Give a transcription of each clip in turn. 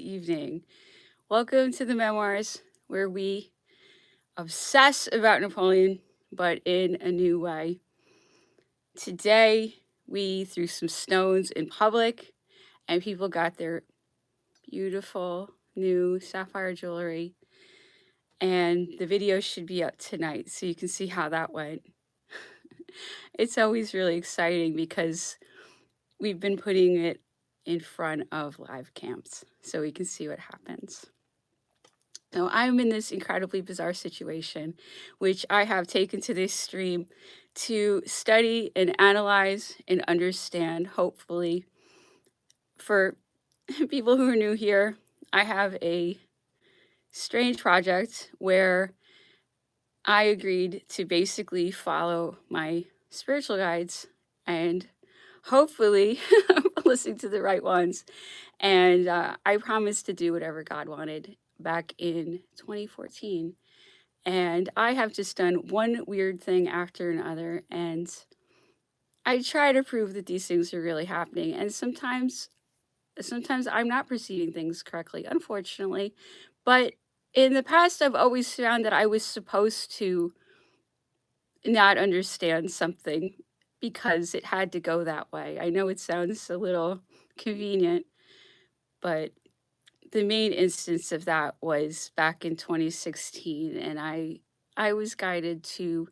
evening. Welcome to the Memoirs, where we obsess about Napoleon, but in a new way. Today, we threw some stones in public, and people got their beautiful new sapphire jewelry. And the video should be up tonight, so you can see how that went. It's always really exciting because we've been putting it in front of live camps so we can see what happens. Now, I'm in this incredibly bizarre situation, which I have taken to this stream to study and analyze and understand, hopefully. For people who are new here, I have a strange project where I agreed to basically follow my spiritual guides and hopefully listening to the right ones. And I promised to do whatever God wanted back in 2014. And I have just done one weird thing after another. And I try to prove that these things are really happening. And sometimes I'm not perceiving things correctly, unfortunately. But in the past, I've always found that I was supposed to not understand something because it had to go that way. I know it sounds a little convenient, but the main instance of that was back in 2016, and I was guided to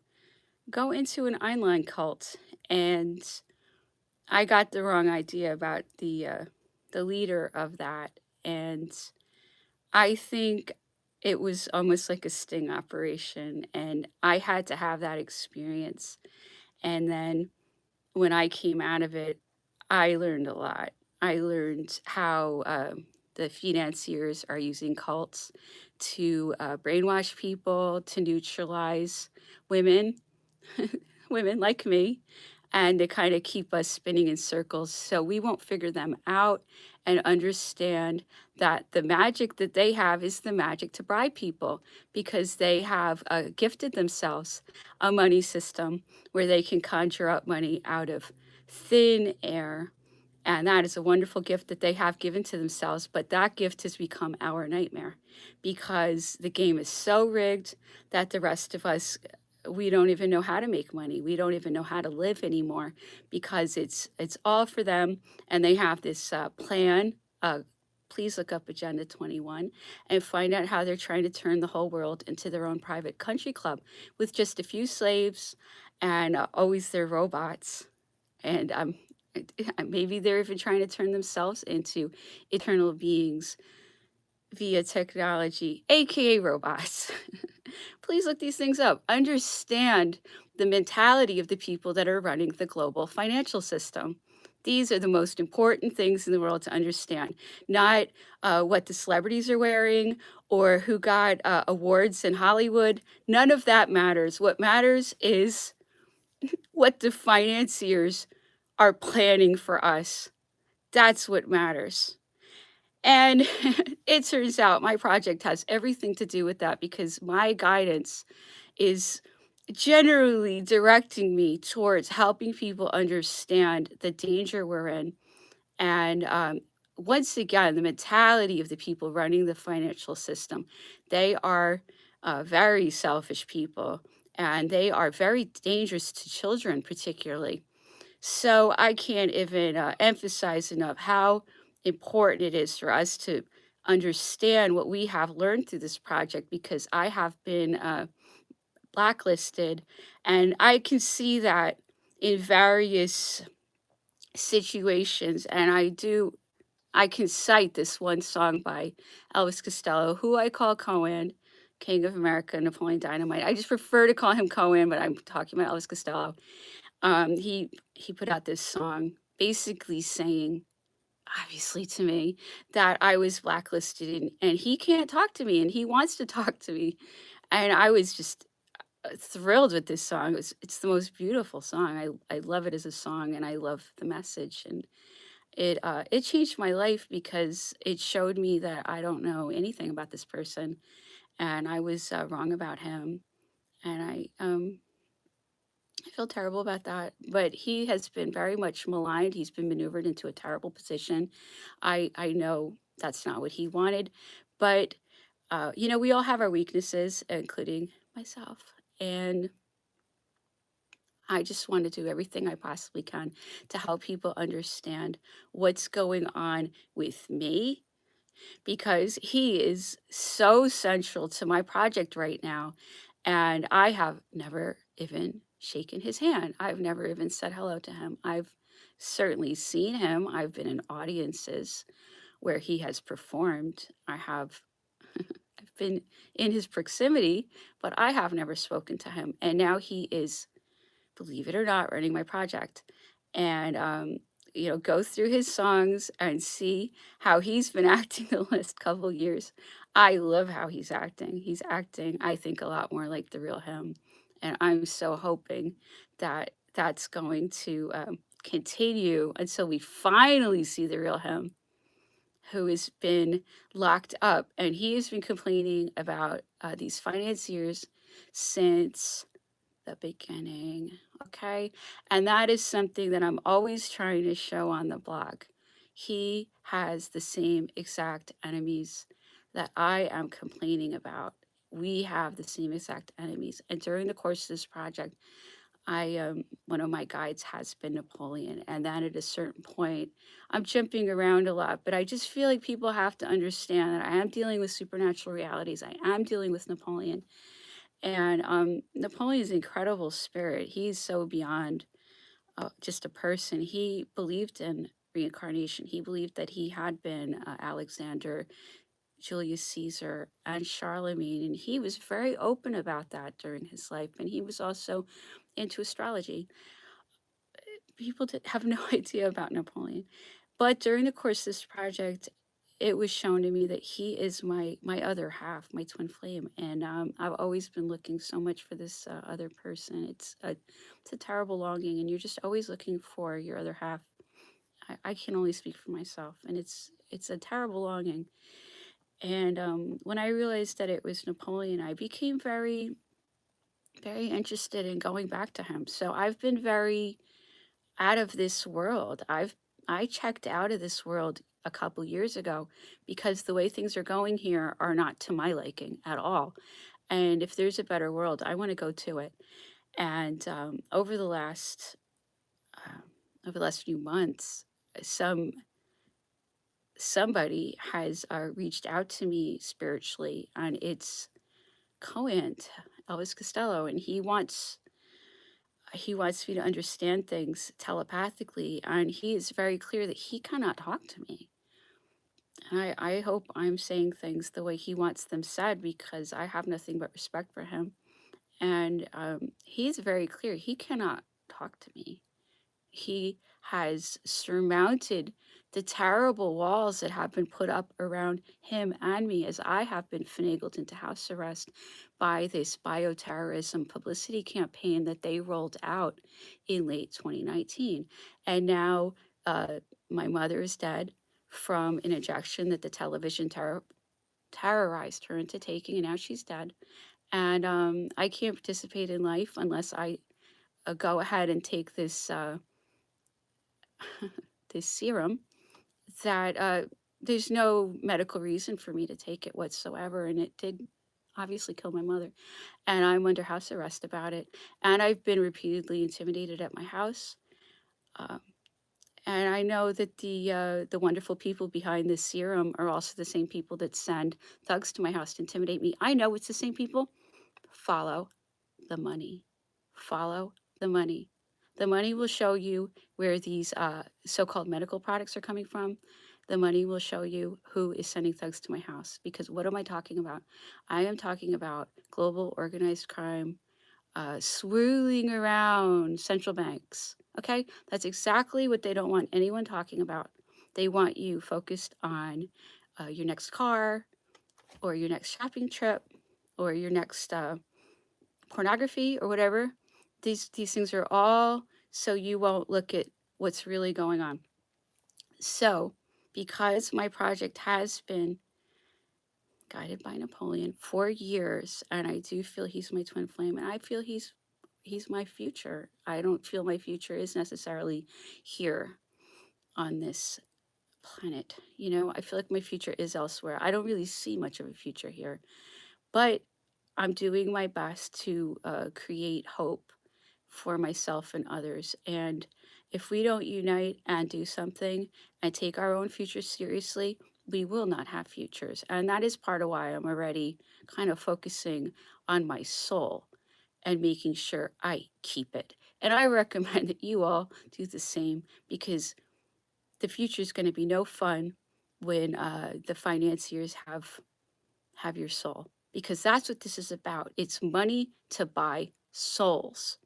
go into an online cult, and I got the wrong idea about the leader of that, and I think it was almost like a sting operation, and I had to have that experience. And then when I came out of it, I learned a lot. I learned how the financiers are using cults to brainwash people, to neutralize women, women like me, and to kind of keep us spinning in circles so we won't figure them out and understand that the magic that they have is the magic to bribe people because they have gifted themselves a money system where they can conjure up money out of thin air. And that is a wonderful gift that they have given to themselves. But that gift has become our nightmare because the game is so rigged that the rest of us, we don't even know how to make money. We don't even know how to live anymore because it's all for them. And they have this plan. Please look up Agenda 21 and find out how they're trying to turn the whole world into their own private country club with just a few slaves and always their robots. And maybe they're even trying to turn themselves into eternal beings via technology, aka robots. Please look these things up. Understand the mentality of the people that are running the global financial system. These are the most important things in the world to understand, not what the celebrities are wearing or who got awards in Hollywood. None of that matters. What matters is what the financiers are planning for us. That's what matters. And it turns out my project has everything to do with that because my guidance is generally directing me towards helping people understand the danger we're in. And once again, the mentality of the people running the financial system, they are very selfish people and they are very dangerous to children, particularly. So I can't even emphasize enough how important it is for us to understand what we have learned through this project because I have been blacklisted and I can see that in various situations. And I can cite this one song by Elvis Costello, who I call Cohen, King of America, Napoleon Dynamite. I just prefer to call him Cohen, but I'm talking about Elvis Costello. He put out this song basically saying, obviously to me, that I was blacklisted and he can't talk to me and he wants to talk to me. And I was just thrilled with this song. It's the most beautiful song. I love it as a song and I love the message. And it changed my life because it showed me that I don't know anything about this person and I was wrong about him. And I feel terrible about that, but he has been very much maligned. He's been maneuvered into a terrible position. I know That's not what he wanted. But, we all have our weaknesses, including myself. And I just want to do everything I possibly can to help people understand what's going on with me because he is so central to my project right now. And I have never even shaken his hand. I've never even said hello to him. I've certainly seen him. I've been in audiences where he has performed. I've been in his proximity, but I have never spoken to him. And now he is, believe it or not, running my project. And go through his songs and see how he's been acting the last couple years. I love how he's acting. He's acting, I think, a lot more like the real him. And I'm so hoping that that's going to continue until we finally see the real him who has been locked up. And he has been complaining about these financiers since the beginning. Okay. And that is something that I'm always trying to show on the blog. He has the same exact enemies that I am complaining about. We have the same exact enemies. And during the course of this project, one of my guides has been Napoleon. And then at a certain point, I'm jumping around a lot, but I just feel like people have to understand that I am dealing with supernatural realities. I am dealing with Napoleon. And Napoleon's incredible spirit. He's so beyond just a person. He believed in reincarnation. He believed that he had been Alexander, Julius Caesar, and Charlemagne. And he was very open about that during his life. And he was also into astrology. People have no idea about Napoleon. But during the course of this project, it was shown to me that he is my other half, my twin flame, and I've always been looking so much for this other person. It's a terrible longing, and you're just always looking for your other half. I can only speak for myself, and it's a terrible longing. And when I realized that it was Napoleon, I became very very interested in going back to him. So I've been very out of this world. I checked out of this world a couple years ago because the way things are going here are not to my liking at all. And if there's a better world, I want to go to it. And um, over the last few months, somebody has reached out to me spiritually, and it's Cohen, Elvis Costello, and he wants me to understand things telepathically, and he is very clear that he cannot talk to me. And I hope I'm saying things the way he wants them said because I have nothing but respect for him. And he's very clear. He cannot talk to me. He has surmounted the terrible walls that have been put up around him and me as I have been finagled into house arrest by this bioterrorism publicity campaign that they rolled out in late 2019. And now my mother is dead from an injection that the television terrorized her into taking, and now she's dead. And I can't participate in life unless I go ahead and take this this serum that there's no medical reason for me to take it whatsoever, and it did obviously kill my mother. And I'm under house arrest about it. And I've been repeatedly intimidated at my house. Um, and I know that the wonderful people behind this serum are also the same people that send thugs to my house to intimidate me. I know it's the same people. Follow the money. Follow the money. The money will show you where these so-called medical products are coming from. The money will show you who is sending thugs to my house. Because what am I talking about? I am talking about global organized crime swirling around central banks. Okay? That's exactly what they don't want anyone talking about. They want you focused on your next car or your next shopping trip or your next pornography or whatever. These things are all so you won't look at what's really going on. So, because my project has been guided by Napoleon for years, and I do feel he's my twin flame, and I feel he's my future. I don't feel my future is necessarily here on this planet. I feel like my future is elsewhere. I don't really see much of a future here, but I'm doing my best to create hope for myself and others. And if we don't unite and do something and take our own future seriously, we will not have futures. And that is part of why I'm already kind of focusing on my soul and making sure I keep it. And I recommend that you all do the same, because the future is going to be no fun when the financiers have your soul, because that's what this is about. It's money to buy souls.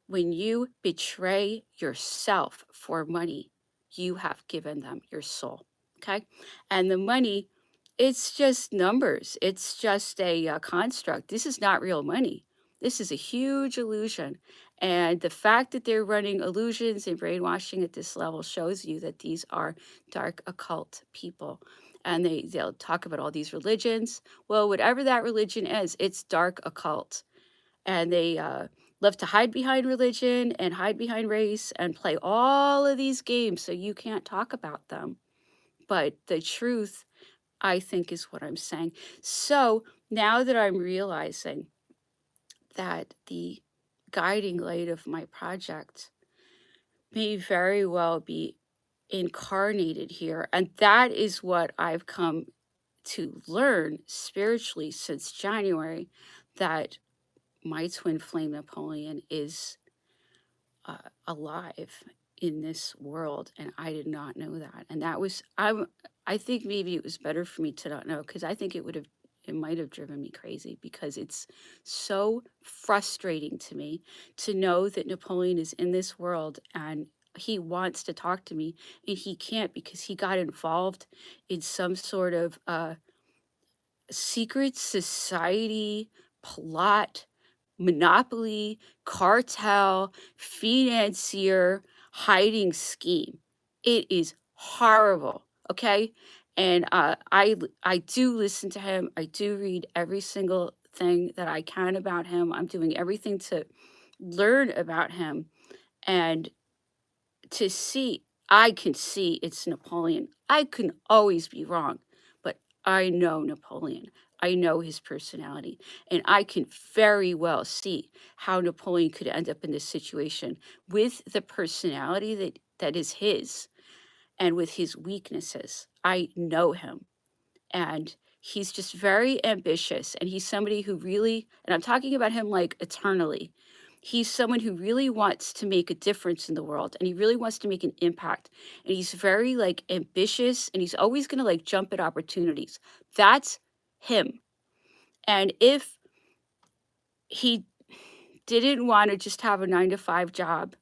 When you betray yourself for money, you have given them your soul. Okay. And the money, it's just numbers, it's just a construct. This is not real money. This is a huge illusion. And the fact that they're running illusions and brainwashing at this level shows you that these are dark occult people. And they'll talk about all these religions. Well, whatever that religion is, it's dark occult. And they love to hide behind religion and hide behind race and play all of these games so you can't talk about them. But the truth, I think, is what I'm saying. So now that I'm realizing that the guiding light of my project may very well be incarnated here, and that is what I've come to learn spiritually since January, that my twin flame Napoleon is alive in this world, and I did not know that. And that was I think maybe it was better for me to not know, because I think it might have driven me crazy, because it's so frustrating to me to know that Napoleon is in this world and he wants to talk to me and he can't, because he got involved in some sort of secret society plot, monopoly, cartel, financier, hiding scheme. It is horrible. Okay. And I do listen to him. I do read every single thing that I can about him. I'm doing everything to learn about him and to see. I can see it's Napoleon. I can always be wrong, but I know Napoleon. I know his personality, and I can very well see how Napoleon could end up in this situation with the personality that is his and with his weaknesses. I know him, and he's just very ambitious, and he's somebody who really, and I'm talking about him like eternally, he's someone who really wants to make a difference in the world, and he really wants to make an impact, and he's very like ambitious, and he's always going to like jump at opportunities. That's him. And if he didn't want to just have a 9 to 5 job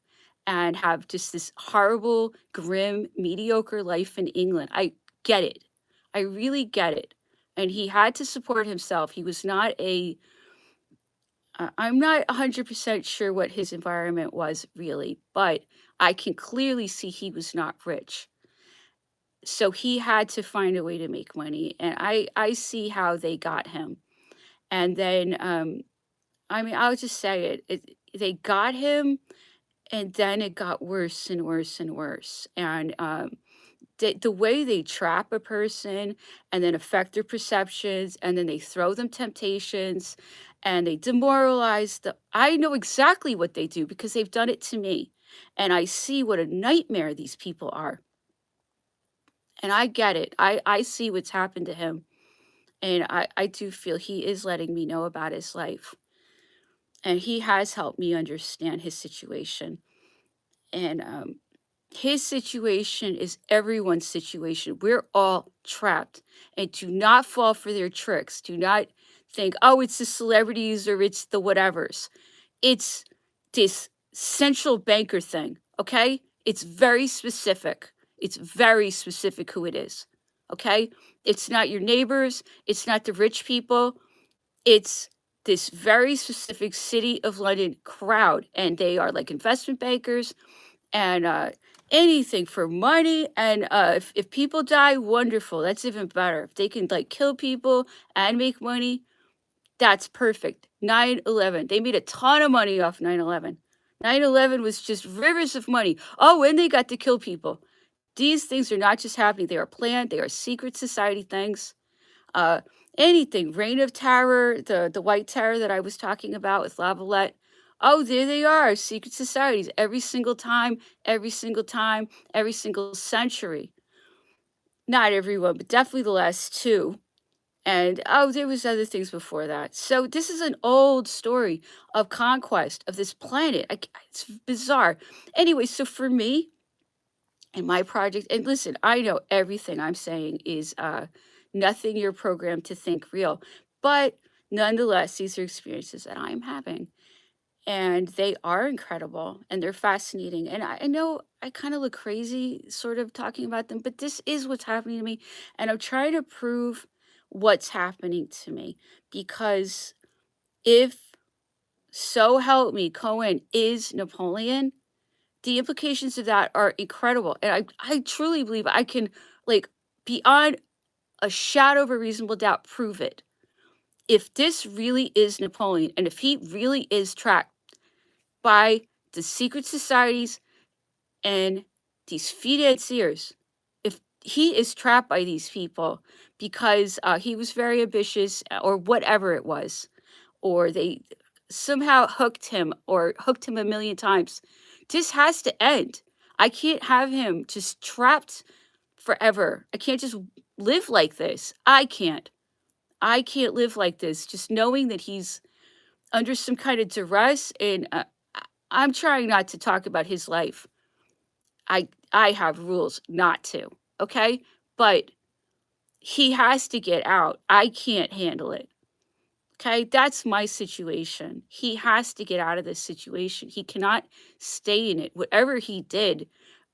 and have just this horrible, grim, mediocre life in England, I get it. I really get it. And he had to support himself. He was not I'm not 100% sure what his environment was really, but I can clearly see he was not rich. So he had to find a way to make money. And I see how they got him. And then, I mean, I'll just say they got him, and then it got worse and worse and worse. And the way they trap a person and then affect their perceptions, and then they throw them temptations and they demoralize the I know exactly what they do, because they've done it to me. And I see what a nightmare these people are. And I get it. I see what's happened to him. And I do feel he is letting me know about his life. And he has helped me understand his situation. And his situation is everyone's situation. We're all trapped. And do not fall for their tricks. Do not think, oh, it's the celebrities or it's the whatevers. It's this central banker thing, okay? It's very specific. It's very specific who it is, okay? It's not your neighbors. It's not the rich people. It's this very specific City of London crowd. And they are like investment bankers and anything for money. And if people die, wonderful. That's even better. If they can like kill people and make money, that's perfect. 9/11. They made a ton of money off 9/11. 9/11 was just rivers of money. Oh, and they got to kill people. These things are not just happening, they are planned, they are secret society things. Uh, Anything, Reign of Terror, the White Terror that I was talking about with Lavalette. Oh, there they are, secret societies every single time, every single time, every single century. Not everyone, but definitely the last two. And oh, there was other things before that. So this is an old story of conquest of this planet. It's bizarre. Anyway, so for me and my project, and listen, I know everything I'm saying is nothing you're programmed to think real, but nonetheless, these are experiences that I'm having, and they are incredible and they're fascinating. And I know I kind of look crazy sort of talking about them, but this is what's happening to me. And I'm trying to prove what's happening to me because if so help me, Cohen is Napoleon, the implications of that are incredible. And I truly believe I can, like, beyond a shadow of a reasonable doubt, prove it. If this really is Napoleon and if he really is tracked by the secret societies and these financiers, if he is trapped by these people because he was very ambitious or whatever it was, or they somehow hooked him a million times, this has to end. I can't have him just trapped forever. I can't just live like this. I can't live like this, just knowing that he's under some kind of duress. And I'm trying not to talk about his life. I have rules not to, okay? But he has to get out. I can't handle it. Okay? That's my situation. He has to get out of this situation. He cannot stay in it. Whatever he did,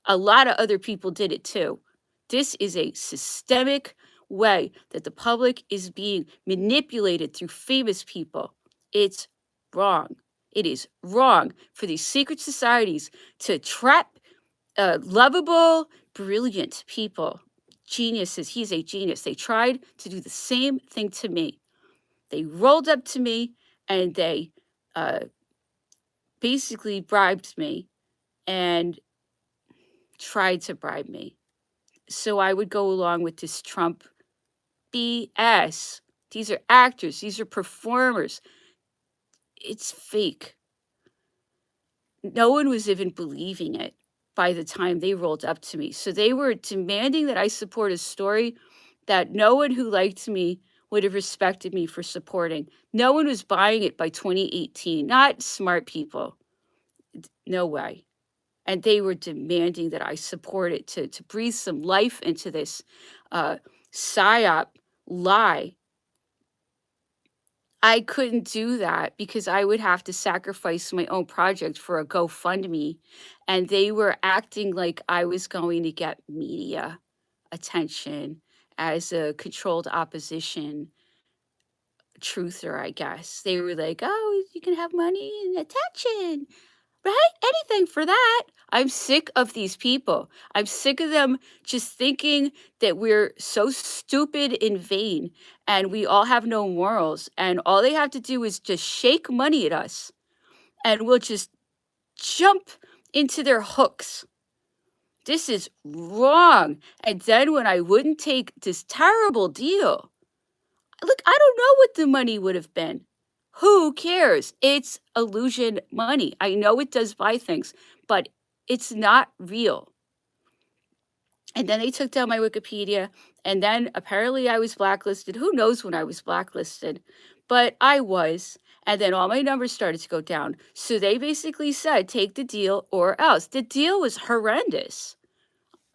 a lot of other people did it too. This is a systemic way that the public is being manipulated through famous people. It's wrong. It is wrong for these secret societies to trap lovable, brilliant people, geniuses. He's a genius. They tried to do the same thing to me. They rolled up to me and they uh, basically bribed me and tried to bribe me. So I would go along with this Trump BS. These are actors, these are performers. It's fake. No one was even believing it by the time they rolled up to me. So they were demanding that I support a story that no one who liked me would have respected me for supporting. No one was buying it by 2018, not smart people. No way. And they were demanding that I support it to breathe some life into this psyop lie. I couldn't do that because I would have to sacrifice my own project for a GoFundMe. And they were acting like I was going to get media attention as a controlled opposition truther, I guess. They were like, oh, you can have money and attention, right? Anything for that. I'm sick of these people. I'm sick of them just thinking that we're so stupid and vain and we all have no morals. And all they have to do is just shake money at us and we'll just jump into their hooks. This is wrong. And then when I wouldn't take this terrible deal, look, I don't know what the money would have been. Who cares? It's illusion money. I know it does buy things, but it's not real. And then they took down my Wikipedia, and then apparently I was blacklisted. Who knows when I was blacklisted? But I was. And then all my numbers started to go down. So they basically said, take the deal or else. The deal was horrendous.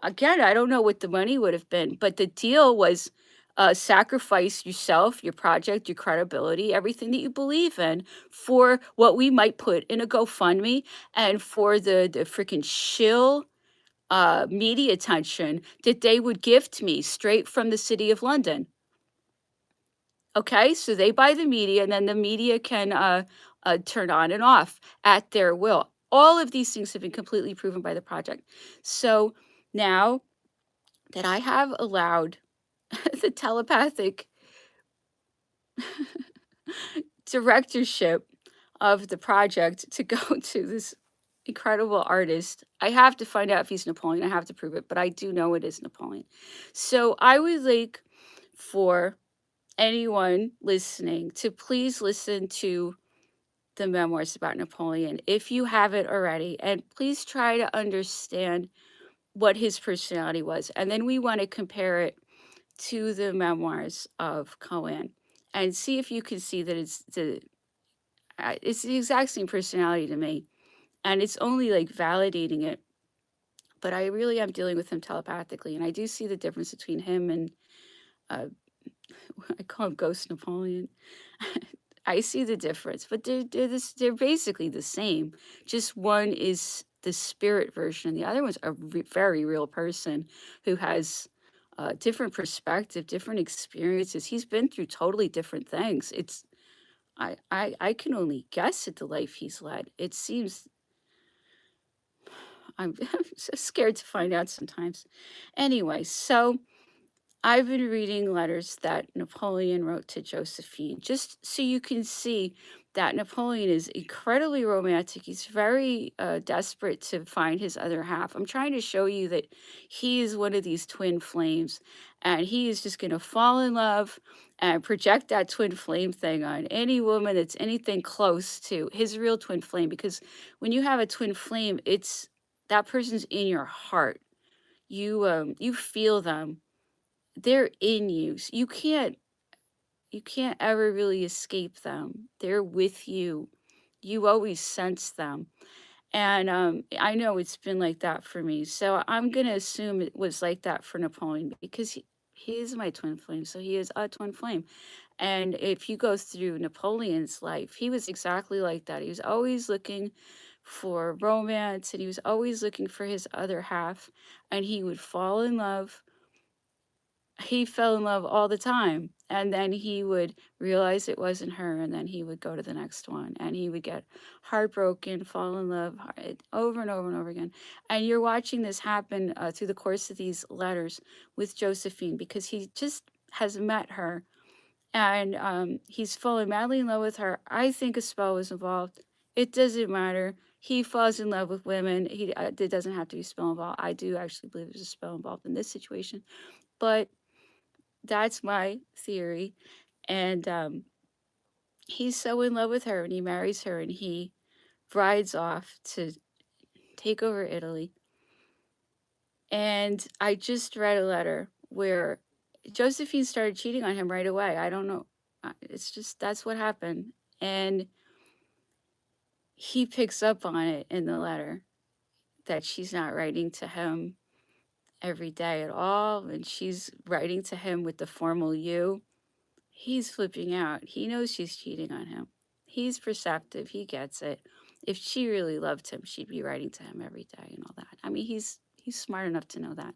Again, I don't know what the money would have been, but the deal was sacrifice yourself, your project, your credibility, everything that you believe in for what we might put in a GoFundMe and for the freaking shill media attention that they would gift me straight from the City of London. Okay, so they buy the media and then the media can turn on and off at their will. All of these things have been completely proven by the project. So now that I have allowed the telepathic directorship of the project to go to this incredible artist. I have to find out if he's Napoleon. I have to prove it, but I do know it is Napoleon. So I would like for anyone listening to please listen to the memoirs about Napoleon if you haven't already, and please try to understand what his personality was. And then we want to compare it to the memoirs of Cohen and see if you can see that it's the exact same personality to me. And it's only like validating it. But I really am dealing with him telepathically. And I do see the difference between him and uh, I call him Ghost Napoleon. I see the difference, but they're basically the same. Just one is the spirit version, and the other one's a very real person who has different perspective, different experiences. He's been through totally different things. I can only guess at the life he's led. It seems I'm so scared to find out sometimes. Anyway, so I've been reading letters that Napoleon wrote to Josephine, just so you can see that Napoleon is incredibly romantic. He's very desperate to find his other half. I'm trying to show you that he is one of these twin flames, and he is just going to fall in love and project that twin flame thing on any woman that's anything close to his real twin flame. Because when you have a twin flame, it's that person's in your heart. You feel them, they're in you. You can't ever really escape them. They're with you. You always sense them. And I know it's been like that for me. So I'm going to assume it was like that for Napoleon because he is my twin flame. So he is a twin flame. And if you go through Napoleon's life, he was exactly like that. He was always looking for romance and he was always looking for his other half. And he would fall in love. He fell in love all the time, and then he would realize it wasn't her, and then he would go to the next one, and he would get heartbroken, fall in love over and over and over again. And you're watching this happen through the course of these letters with Josephine because he just has met her, and he's fallen madly in love with her. I think a spell was involved. It doesn't matter. He falls in love with women. It doesn't have to be a spell involved. I do actually believe there's a spell involved in this situation, but that's my theory. And he's so in love with her and he marries her and he rides off to take over Italy. And I just read a letter where Josephine started cheating on him right away. I don't know. It's just that's what happened. And he picks up on it in the letter that she's not writing to him every day at all. And she's writing to him with the formal you. He's flipping out. He knows she's cheating on him. He's perceptive. He gets it. If she really loved him, she'd be writing to him every day and all that. I mean, he's smart enough to know that.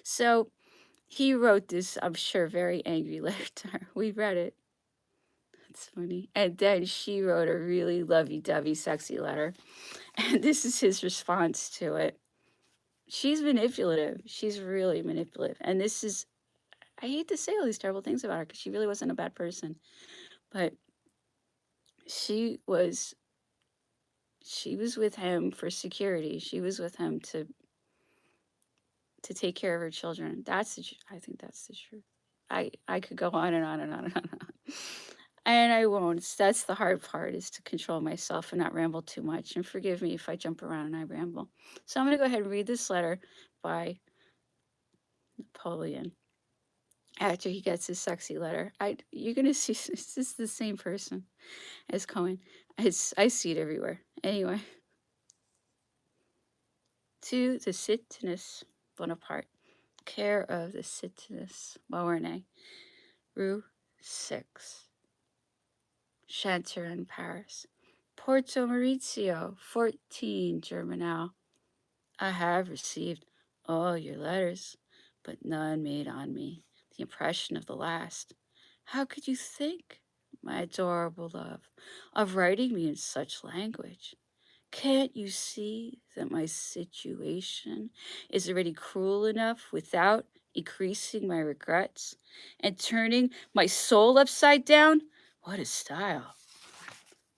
So he wrote this, I'm sure, very angry letter to her. We read it. That's funny. And then she wrote a really lovey-dovey, sexy letter. And this is his response to it. She's manipulative. She's really manipulative. And this is, I hate to say all these terrible things about her because she really wasn't a bad person. But she was with him for security. She was with him to take care of her children. I think that's the truth. I could go on and on and on and on and on. And I won't. That's the hard part, is to control myself and not ramble too much. And forgive me if I jump around and I ramble. So I'm going to go ahead and read this letter by Napoleon after he gets his sexy letter. You're going to see this is the same person as Cohen. I see it everywhere. Anyway. To the Citizeness Bonaparte, care of the Citizeness Beauharnais, Rue 6, Chanteron, Paris. Porto Maurizio, 14, Germinal. I have received all your letters, but none made on me the impression of the last. How could you think, my adorable love, of writing me in such language? Can't you see that my situation is already cruel enough without increasing my regrets and turning my soul upside down? What a style!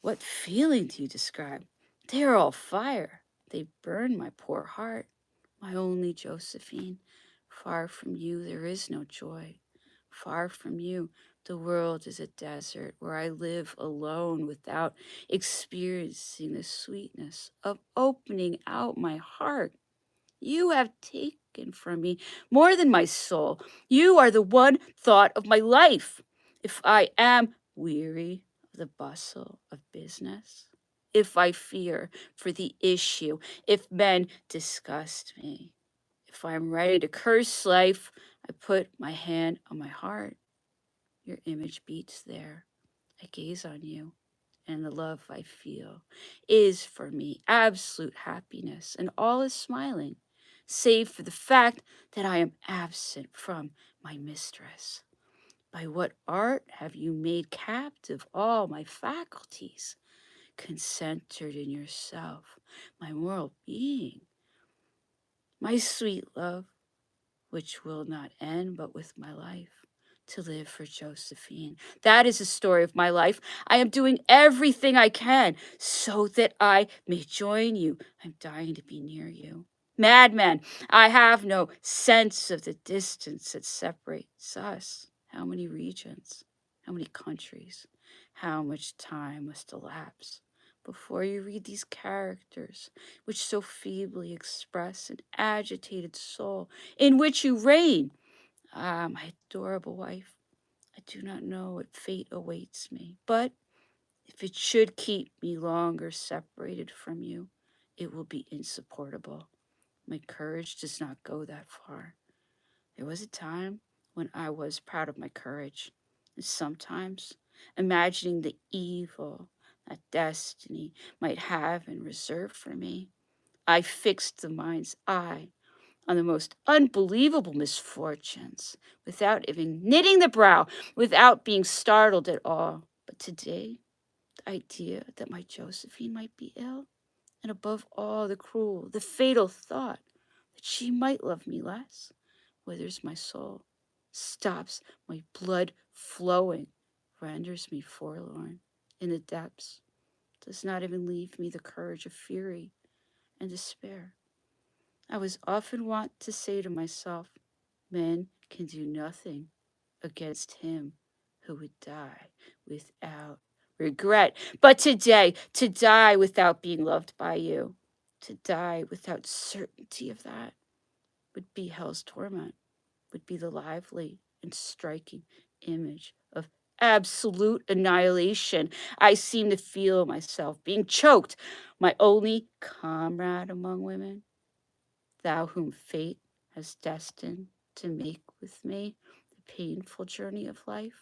What feeling do you describe? They are all fire. They burn my poor heart, my only Josephine. Far from you there is no joy. Far from you the world is a desert where I live alone without experiencing the sweetness of opening out my heart. You have taken from me more than my soul. You are the one thought of my life. If I am weary of the bustle of business, if I fear for the issue, if men disgust me, if I am ready to curse life, I put my hand on my heart. Your image beats there. I gaze on you, and the love I feel is for me absolute happiness, and all is smiling, save for the fact that I am absent from my mistress. By what art have you made captive all my faculties, concentered in yourself, my moral being, my sweet love, which will not end but with my life, to live for Josephine. That is the story of my life. I am doing everything I can so that I may join you. I'm dying to be near you. Madman, I have no sense of the distance that separates us. How many regions? How many countries? How much time must elapse before you read these characters, which so feebly express an agitated soul in which you reign? Ah, my adorable wife, I do not know what fate awaits me, but if it should keep me longer separated from you, it will be insupportable. My courage does not go that far. There was a time when I was proud of my courage, and sometimes imagining the evil that destiny might have in reserve for me, I fixed the mind's eye on the most unbelievable misfortunes without even knitting the brow, without being startled at all. But today, the idea that my Josephine might be ill, and above all, the cruel, the fatal thought that she might love me less, withers my soul, stops my blood flowing, renders me forlorn in the depths, does not even leave me the courage of fury and despair. I was often wont to say to myself, men can do nothing against him who would die without regret. But today, to die without being loved by you, to die without certainty of that, would be hell's torment, would be the lively and striking image of absolute annihilation. I seem to feel myself being choked, my only comrade among women, thou whom fate has destined to make with me the painful journey of life.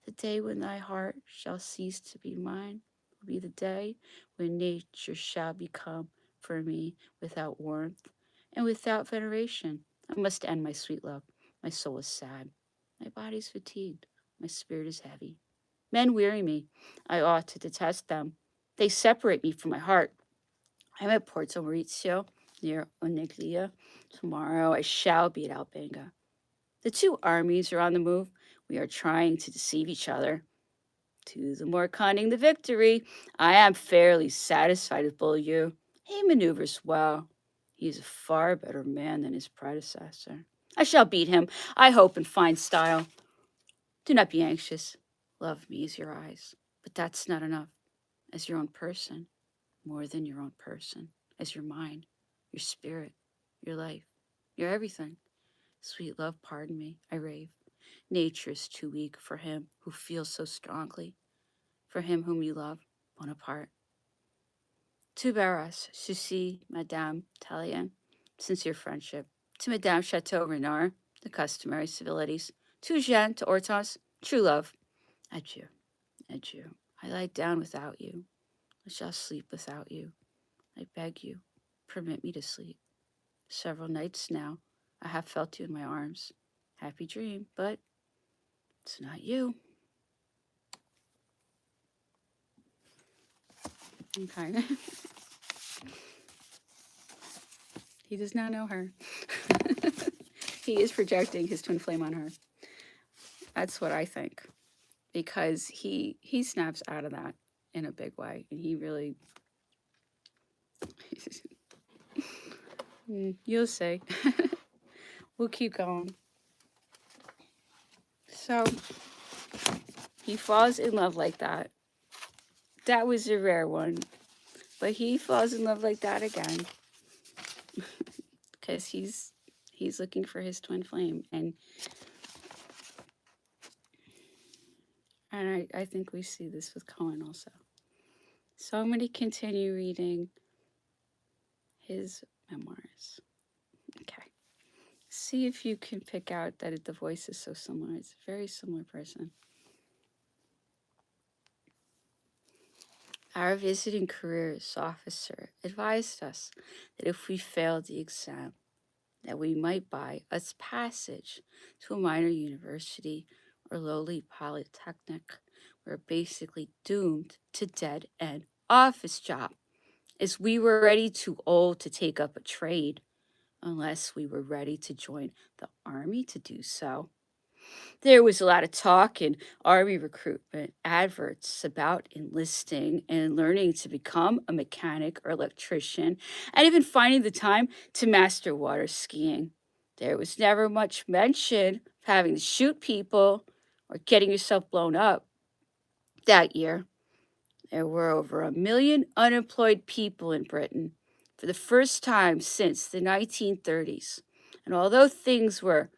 The day when thy heart shall cease to be mine will be the day when nature shall become for me without warmth and without veneration. I must end, my sweet love. My soul is sad. My body is fatigued. My spirit is heavy. Men weary me. I ought to detest them. They separate me from my heart. I'm at Porto Maurizio near Oniglia. Tomorrow I shall be at Albenga. The two armies are on the move. We are trying to deceive each other. To the more cunning the victory. I am fairly satisfied with Beaulieu. He maneuvers well. He is a far better man than his predecessor. I shall beat him, I hope, in fine style. Do not be anxious. Love me as your eyes. But that's not enough. As your own person, more than your own person, as your mind, your spirit, your life, your everything. Sweet love, pardon me, I rave. Nature is too weak for him who feels so strongly, for him whom you love, Bonaparte. To Barras, Sucy, Madame Tallien, sincere friendship. To Madame Chateau Renard, the customary civilities. To Jeanne, to Hortense, true love. Adieu, adieu. I lie down without you. I shall sleep without you. I beg you, permit me to sleep. Several nights now, I have felt you in my arms. Happy dream, but it's not you. Okay. He does not know her. He is projecting his twin flame on her. That's what I think. Because he snaps out of that in a big way. And he really You'll see. We'll keep going. So he falls in love like that. That was a rare one. But he falls in love like that again. Because he's looking for his twin flame. And I think we see this with Cohen also. So I'm going to continue reading his memoirs. Okay. See if you can pick out that the voice is so similar. It's a very similar person. Our visiting careers officer advised us that if we failed the exam, that we might buy us passage to a minor university or lowly polytechnic. We're basically doomed to dead-end office job, as we were already too old to take up a trade, unless we were ready to join the army to do so. There was a lot of talk in army recruitment adverts about enlisting and learning to become a mechanic or electrician, and even finding the time to master water skiing. There was never much mention of having to shoot people or getting yourself blown up. That year, there were over 1 million unemployed people in Britain for the first time since the 1930s. And although things were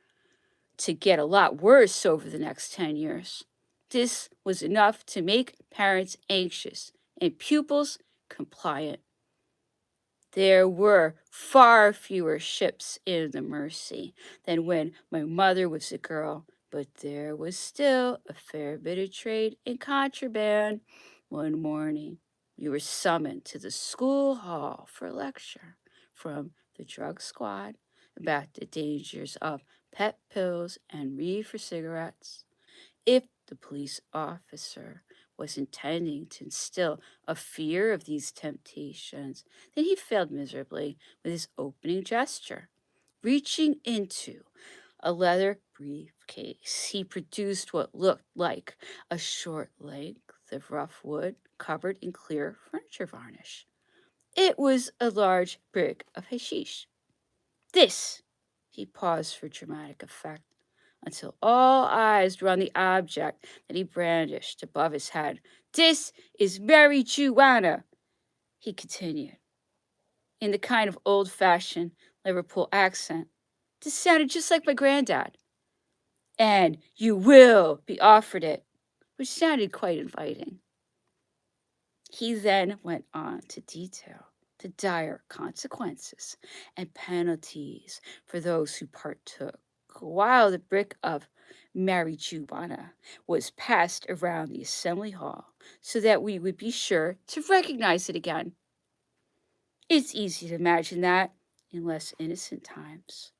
to get a lot worse over the next 10 years, this was enough to make parents anxious and pupils compliant. There were far fewer ships in the Mersey than when my mother was a girl, but there was still a fair bit of trade in contraband. One morning, we were summoned to the school hall for a lecture from the drug squad about the dangers of pet pills and reefer cigarettes. If the police officer was intending to instill a fear of these temptations, then he failed miserably with his opening gesture. Reaching into a leather briefcase, he produced what looked like a short length of rough wood covered in clear furniture varnish. It was a large brick of hashish. This, he paused for dramatic effect, until all eyes were on the object that he brandished above his head. This is marijuana, he continued, in the kind of old-fashioned Liverpool accent. This sounded just like my granddad. And you will be offered it, which sounded quite inviting. He then went on to detail the dire consequences and penalties for those who partook, while the brick of marijuana was passed around the assembly hall so that we would be sure to recognize it again. It's easy to imagine that, in less innocent times,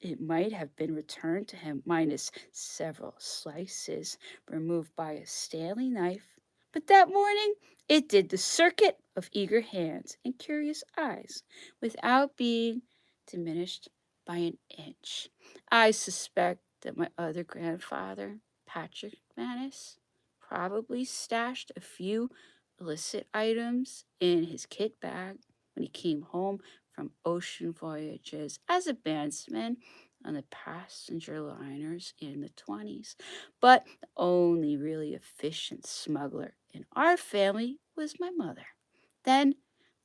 it might have been returned to him minus several slices removed by a Stanley knife, but that morning it did the circuit of eager hands and curious eyes without being diminished by an inch. I suspect that my other grandfather, Patrick Manus, probably stashed a few illicit items in his kit bag when he came home from ocean voyages as a bandsman on the passenger liners in the 20s. But the only really efficient smuggler in our family was my mother. Then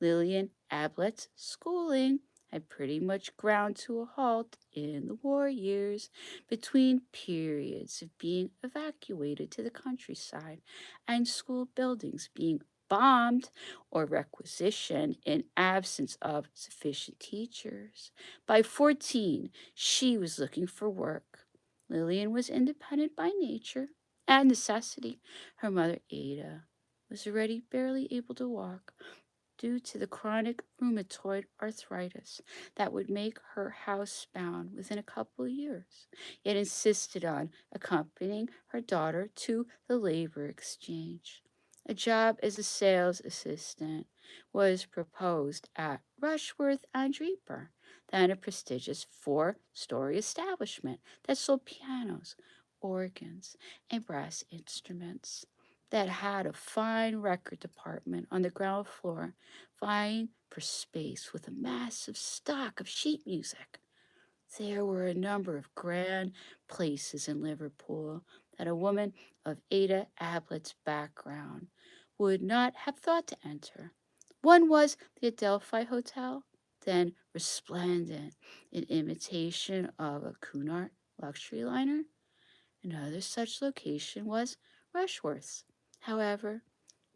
Lillian Ablett's schooling had pretty much ground to a halt in the war years, between periods of being evacuated to the countryside and school buildings being bombed or requisitioned in absence of sufficient teachers. By 14, she was looking for work. Lillian was independent by nature and necessity. Her mother, Ada, was already barely able to walk due to the chronic rheumatoid arthritis that would make her housebound within a couple of years, yet insisted on accompanying her daughter to the labor exchange. A job as a sales assistant was proposed at Rushworth and Draper, then a prestigious four-story establishment that sold pianos, organs, and brass instruments. that had a fine record department on the ground floor, vying for space with a massive stock of sheet music. There were a number of grand places in Liverpool that a woman of Ada Ablett's background would not have thought to enter. One was the Adelphi Hotel, then resplendent in imitation of a Cunard luxury liner. Another such location was Rushworth's. However,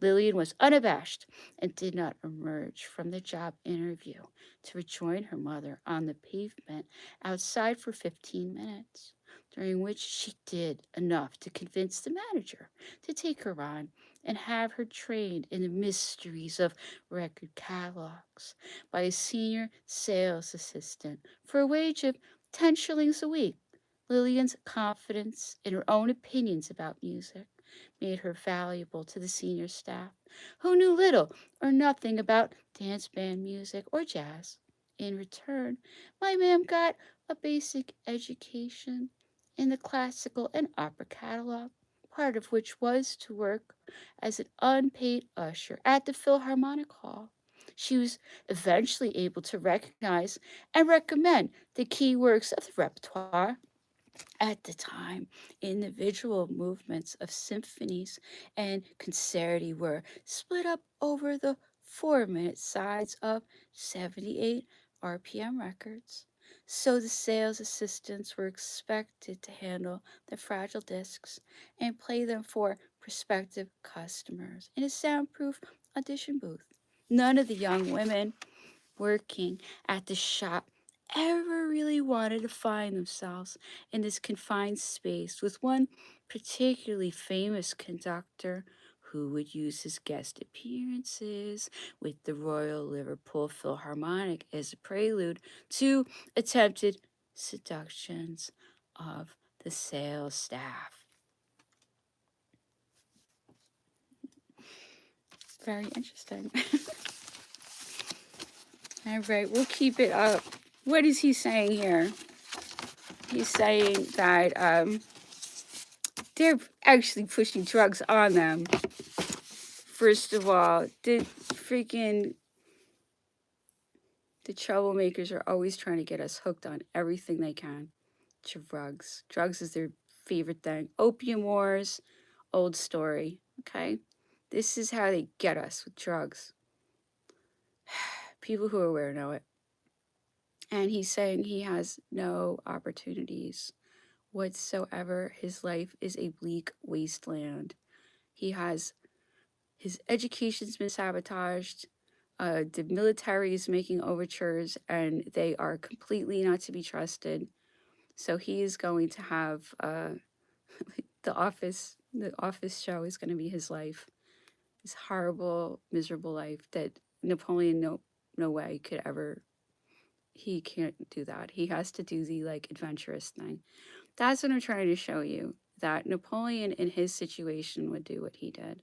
Lillian was unabashed and did not emerge from the job interview to rejoin her mother on the pavement outside for 15 minutes, during which she did enough to convince the manager to take her on and have her trained in the mysteries of record catalogs by a senior sales assistant for a wage of 10 shillings a week. Lillian's confidence in her own opinions about music made her valuable to the senior staff, who knew little or nothing about dance band music or jazz. In return, my ma'am got a basic education in the classical and opera catalog, part of which was to work as an unpaid usher at the Philharmonic Hall. She was eventually able to recognize and recommend the key works of the repertoire. At the time, individual movements of symphonies and concerti were split up over the 4-minute sides of 78 RPM records. So the sales assistants were expected to handle the fragile discs and play them for prospective customers in a soundproof audition booth. None of the young women working at the shop ever really wanted to find themselves in this confined space with one particularly famous conductor who would use his guest appearances with the Royal Liverpool Philharmonic as a prelude to attempted seductions of the sales staff. Very interesting. All right, we'll keep it up. What is he saying here? He's saying that they're actually pushing drugs on them. First of all, the troublemakers are always trying to get us hooked on everything they can. Drugs. Drugs is their favorite thing. Opium wars, old story. Okay? This is how they get us with drugs. People who are aware know it. And he's saying he has no opportunities whatsoever. His life is a bleak wasteland. His education's been sabotaged. The military is making overtures, and they are completely not to be trusted. So he is going to have the office. The office show is going to be his life. This horrible, miserable life that Napoleon no way could ever. He can't do that. He has to do the adventurous thing. That's what I'm trying to show you. That Napoleon in his situation would do what he did.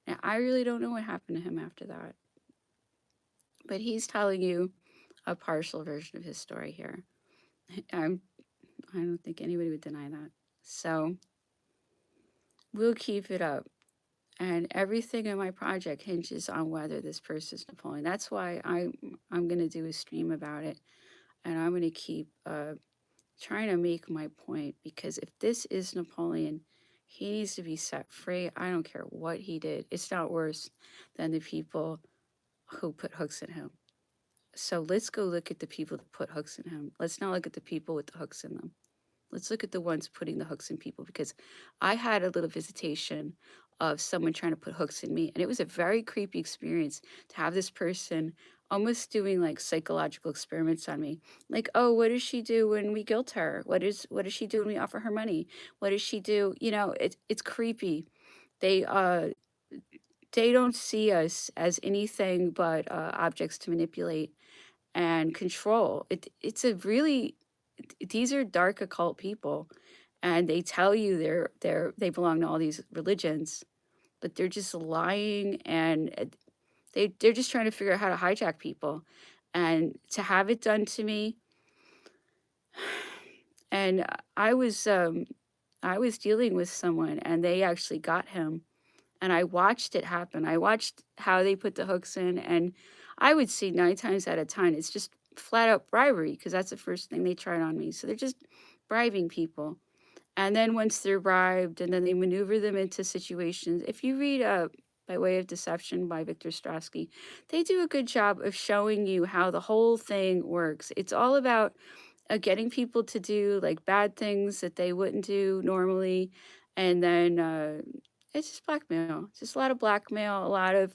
And I really don't know what happened to him after that. But he's telling you a partial version of his story here. I don't think anybody would deny that. So we'll keep it up. And everything in my project hinges on whether this person's Napoleon. That's why I'm going to do a stream about it. And I'm going to keep trying to make my point, because if this is Napoleon, he needs to be set free. I don't care what he did. It's not worse than the people who put hooks in him. So let's go look at the people that put hooks in him. Let's not look at the people with the hooks in them. Let's look at the ones putting the hooks in people, because I had a little visitation of someone trying to put hooks in me. And it was a very creepy experience to have this person almost doing psychological experiments on me. Oh, what does she do when we guilt her? What does she do when we offer her money? What does she do? It's creepy. They don't see us as anything but objects to manipulate and control. These are dark occult people, and they tell you they belong to all these religions, but they're just lying, and they're just trying to figure out how to hijack people. And to have it done to me, and I was dealing with someone, and they actually got him, and I watched it happen. I watched how they put the hooks in, and I would see 9 times out of 10, it's just flat out bribery because that's the first thing they tried on me. So they're just bribing people. And then once they're bribed, and then they maneuver them into situations. If you read By Way of Deception by Victor Strasky, they do a good job of showing you how the whole thing works. It's all about getting people to do like bad things that they wouldn't do normally, and then it's just blackmail. It's just a lot of blackmail, a lot of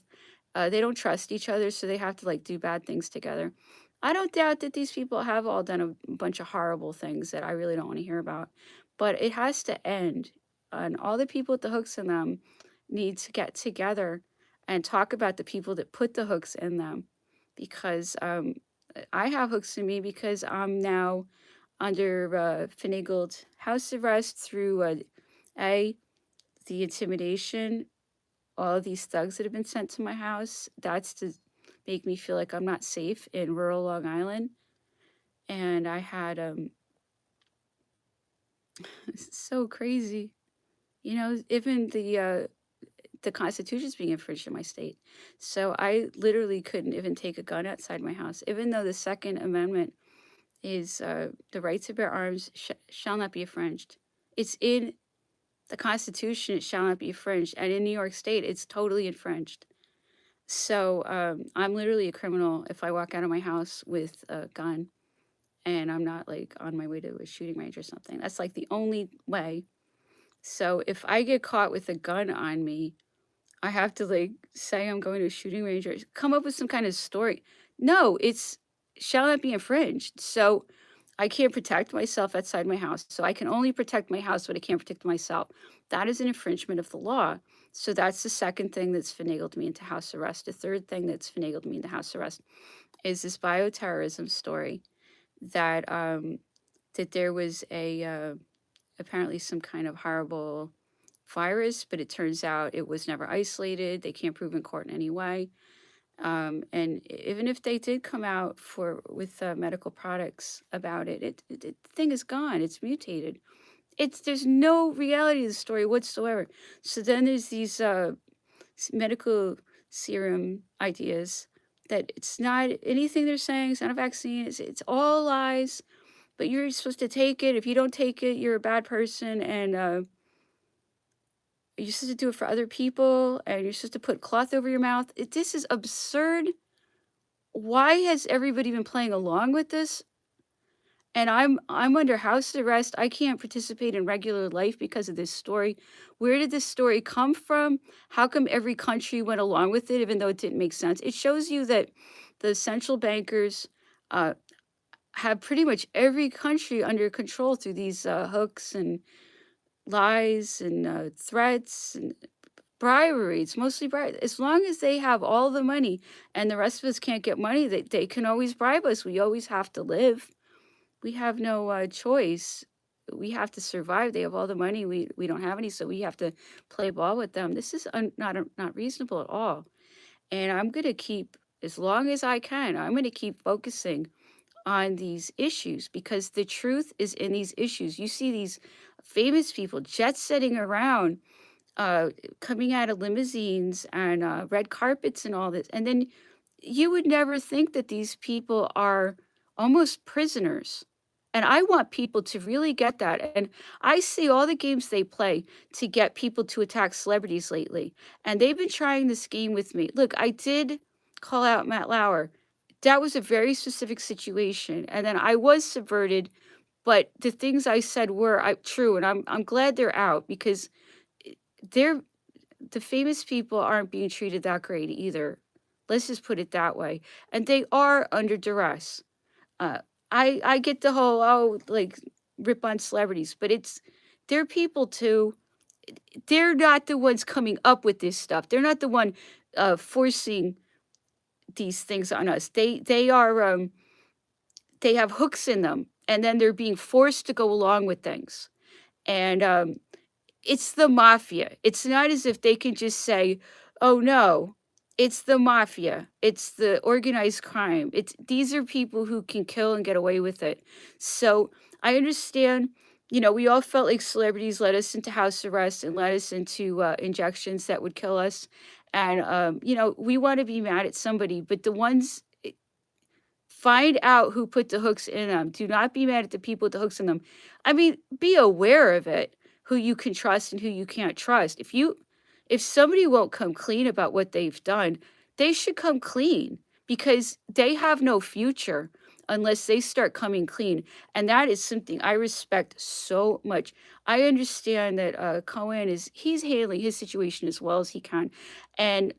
they don't trust each other, so they have to like do bad things together. I don't doubt that these people have all done a bunch of horrible things that I really don't want to hear about, but it has to end. And all the people with the hooks in them need to get together and talk about the people that put the hooks in them, because I have hooks in me because I'm now under finagled house arrest through a the intimidation, all of these thugs that have been sent to my house. That's to make me feel like I'm not safe in rural Long Island. And I had it's so crazy, even the Constitution's being infringed in my state. So I literally couldn't even take a gun outside my house, even though the Second Amendment is the right to bear arms shall not be infringed. It's in the Constitution, it shall not be infringed. And in New York State, it's totally infringed. So I'm literally a criminal if I walk out of my house with a gun and I'm not like on my way to a shooting range or something. That's like the only way. So if I get caught with a gun on me, I have to like say I'm going to a shooting range or come up with some kind of story. No, it's shall not be infringed. So I can't protect myself outside my house. So I can only protect my house, but I can't protect myself. That is an infringement of the law. So that's the second thing that's finagled me into house arrest. The third thing that's finagled me into house arrest is this bioterrorism story that that there was a apparently some kind of horrible virus, but it turns out it was never isolated. They can't prove in court in any way. And even if they did come out with medical products about it, the thing is gone. It's mutated. There's no reality to the story whatsoever. So then there's these medical serum ideas that it's not anything they're saying. It's not a vaccine. It's all lies. But you're supposed to take it. If you don't take it, you're a bad person, and you're supposed to do it for other people, and you're supposed to put cloth over your mouth. This is absurd. Why has everybody been playing along with this? And I'm under house arrest. I can't participate in regular life because of this story. Where did this story come from? How come every country went along with it, even though it didn't make sense? It shows you that the central bankers have pretty much every country under control through these hooks and lies and threats and bribery. It's mostly bribery. As long as they have all the money and the rest of us can't get money, they can always bribe us. We always have to live. We have no choice. We have to survive. They have all the money. We don't have any, so we have to play ball with them. This is not reasonable at all. And I'm going to keep, as long as I can, I'm going to keep focusing on these issues because the truth is in these issues. You see these famous people jet setting around, coming out of limousines and red carpets and all this. And then you would never think that these people are almost prisoners. And I want people to really get that. And I see all the games they play to get people to attack celebrities lately. And they've been trying this game with me. Look, I did call out Matt Lauer. That was a very specific situation. And then I was subverted, but the things I said were true. And I'm glad they're out because they're the famous people aren't being treated that great either. Let's just put it that way. And they are under duress. Uh, I get the whole like rip on celebrities, but they're people too. They're not the ones coming up with this stuff. They're not the one forcing these things on us. They are they have hooks in them, and then they're being forced to go along with things. And it's the mafia. It's not as if they can just say, "Oh no." It's the mafia. It's the organized crime. These are people who can kill and get away with it. So I understand we all felt like celebrities led us into house arrest and led us into injections that would kill us. And, we want to be mad at somebody, but the ones, find out who put the hooks in them. Do not be mad at the people with the hooks in them. I mean, be aware of it, who you can trust and who you can't trust. If somebody won't come clean about what they've done, they should come clean because they have no future unless they start coming clean. And that is something I respect so much. I understand that Cohen he's handling his situation as well as he can. And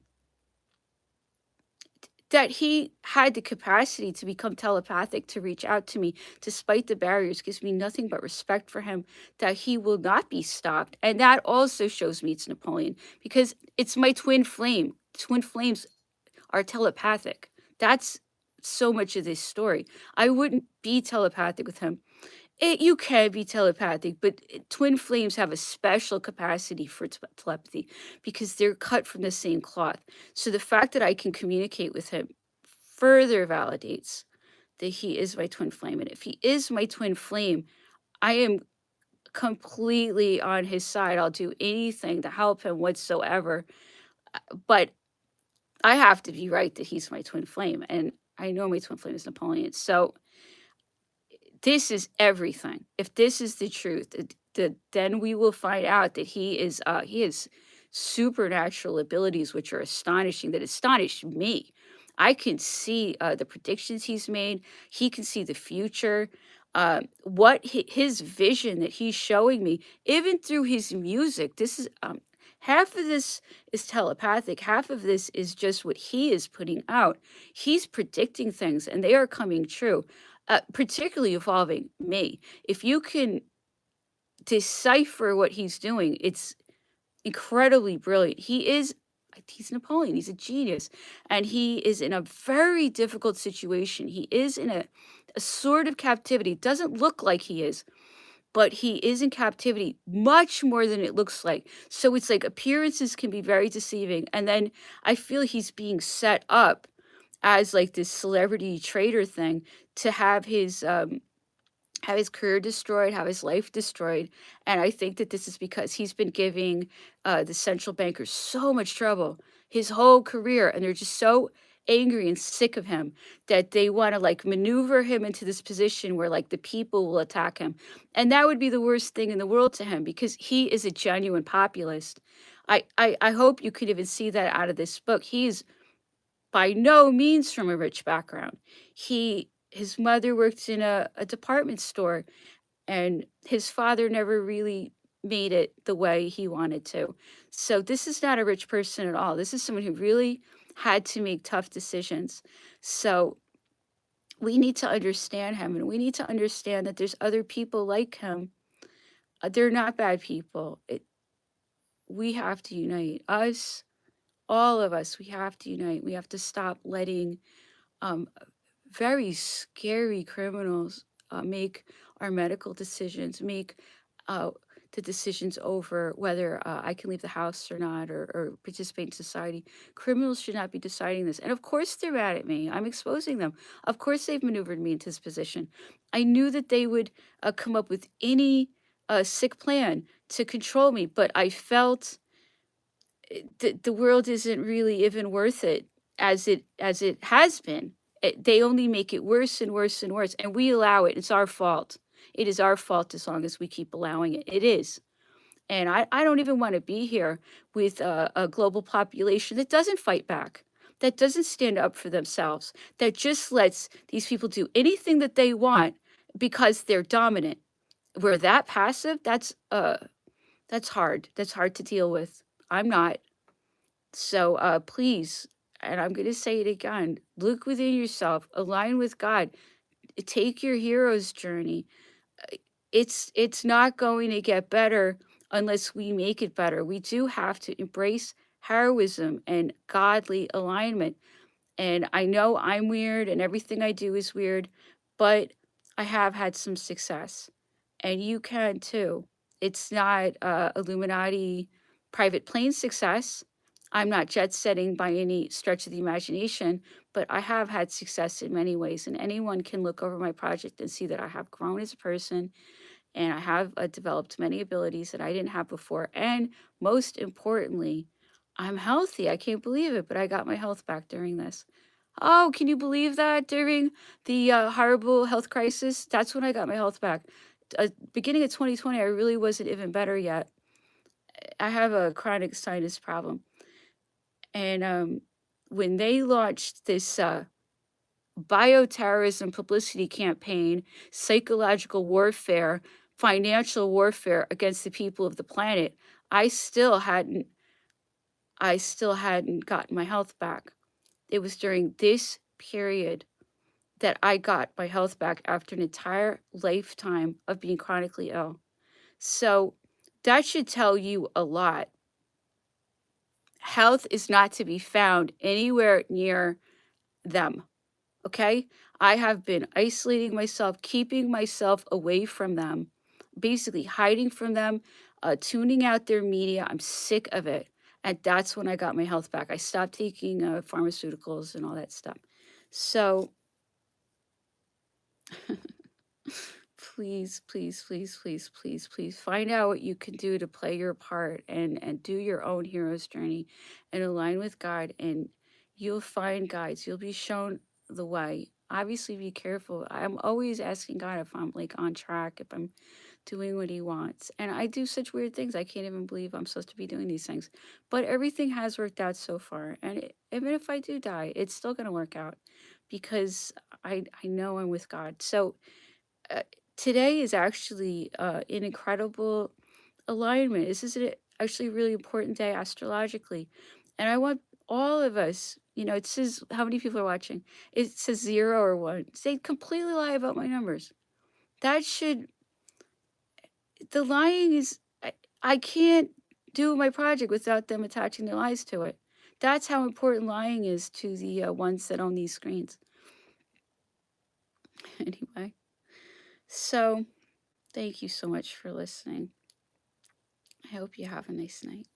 that he had the capacity to become telepathic, to reach out to me despite the barriers, gives me nothing but respect for him, that he will not be stopped. And that also shows me it's Napoleon because it's my twin flame. Twin flames are telepathic. That's so much of this story. I wouldn't be telepathic with him. You can be telepathic, but twin flames have a special capacity for telepathy because they're cut from the same cloth. So the fact that I can communicate with him further validates that he is my twin flame. And if he is my twin flame, I am completely on his side. I'll do anything to help him whatsoever. But I have to be right that he's my twin flame. And I know my twin flame is Napoleon. So this is everything. If this is the truth, then we will find out that he has supernatural abilities which are astonishing, that astonish me. I can see the predictions he's made. He can see the future. What his vision that he's showing me, even through his music. This is half of this is telepathic. Half of this is just what he is putting out. He's predicting things, and they are coming true. Particularly involving me. If you can decipher what he's doing, it's incredibly brilliant. He's Napoleon. He's a genius, and he is in a very difficult situation. He is in a sort of captivity. It doesn't look like he is, but he is in captivity much more than it looks like. So it's like appearances can be very deceiving, and then I feel he's being set up as like this celebrity traitor thing to have his career destroyed, have his life destroyed. And I think that this is because he's been giving the central bankers so much trouble his whole career, and they're just so angry and sick of him that they want to like maneuver him into this position where like the people will attack him. And that would be the worst thing in the world to him because he is a genuine populist. I hope you could even see that out of this book. He's by no means from a rich background. His mother worked in a department store, and his father never really made it the way he wanted to. So this is not a rich person at all. This is someone who really had to make tough decisions. So we need to understand him, and we need to understand that there's other people like him. They're not bad people. We have to unite. Us, all of us, we have to unite. We have to stop letting um, very scary criminals make our medical decisions, make uh, the decisions over whether I can leave the house or not, or participate in society. Criminals should not be deciding this. And of course, they're mad at me. I'm exposing them. Of course, they've maneuvered me into this position. I knew that they would come up with any sick plan to control me, but I felt the world isn't really even worth it as it has been. They only make it worse and worse and worse, and we allow it. It's our fault. It is our fault as long as we keep allowing it. It is. And I don't even want to be here with a global population that doesn't fight back, that doesn't stand up for themselves, that just lets these people do anything that they want because they're dominant. We're that passive. That's hard. That's hard to deal with. I'm not. So please, and I'm going to say it again, look within yourself, align with God, take your hero's journey. It's not going to get better unless we make it better. We do have to embrace heroism and godly alignment. And I know I'm weird and everything I do is weird, but I have had some success. And you can too. It's not Illuminati private plane success. I'm not jet setting by any stretch of the imagination, but I have had success in many ways. And anyone can look over my project and see that I have grown as a person and I have developed many abilities that I didn't have before. And most importantly, I'm healthy. I can't believe it, but I got my health back during this. Oh, can you believe that during the horrible health crisis? That's when I got my health back. Beginning of 2020, I really wasn't even better yet. I have a chronic sinus problem. And when they launched this bioterrorism publicity campaign, psychological warfare, financial warfare against the people of the planet, I still hadn't gotten my health back. It was during this period that I got my health back after an entire lifetime of being chronically ill. So that should tell you a lot. Health is not to be found anywhere near them. Okay? I have been isolating myself, keeping myself away from them, basically hiding from them, tuning out their media. I'm sick of it. And that's when I got my health back. I stopped taking pharmaceuticals and all that stuff. So please, please, please, please, please, please find out what you can do to play your part and do your own hero's journey and align with God, and you'll find guides. You'll be shown the way. Obviously, be careful. I'm always asking God if I'm like on track, if I'm doing what he wants. And I do such weird things. I can't even believe I'm supposed to be doing these things. But everything has worked out so far. And even if I do die, it's still going to work out because I know I'm with God. So uh, today is actually an incredible alignment. This is actually a really important day astrologically. And I want all of us, it says how many people are watching. It says 0 or 1. They completely lie about my numbers. That should, the lying is, I can't do my project without them attaching their lies to it. That's how important lying is to the ones that own these screens. Anyway, so thank you so much for listening. I hope you have a nice night.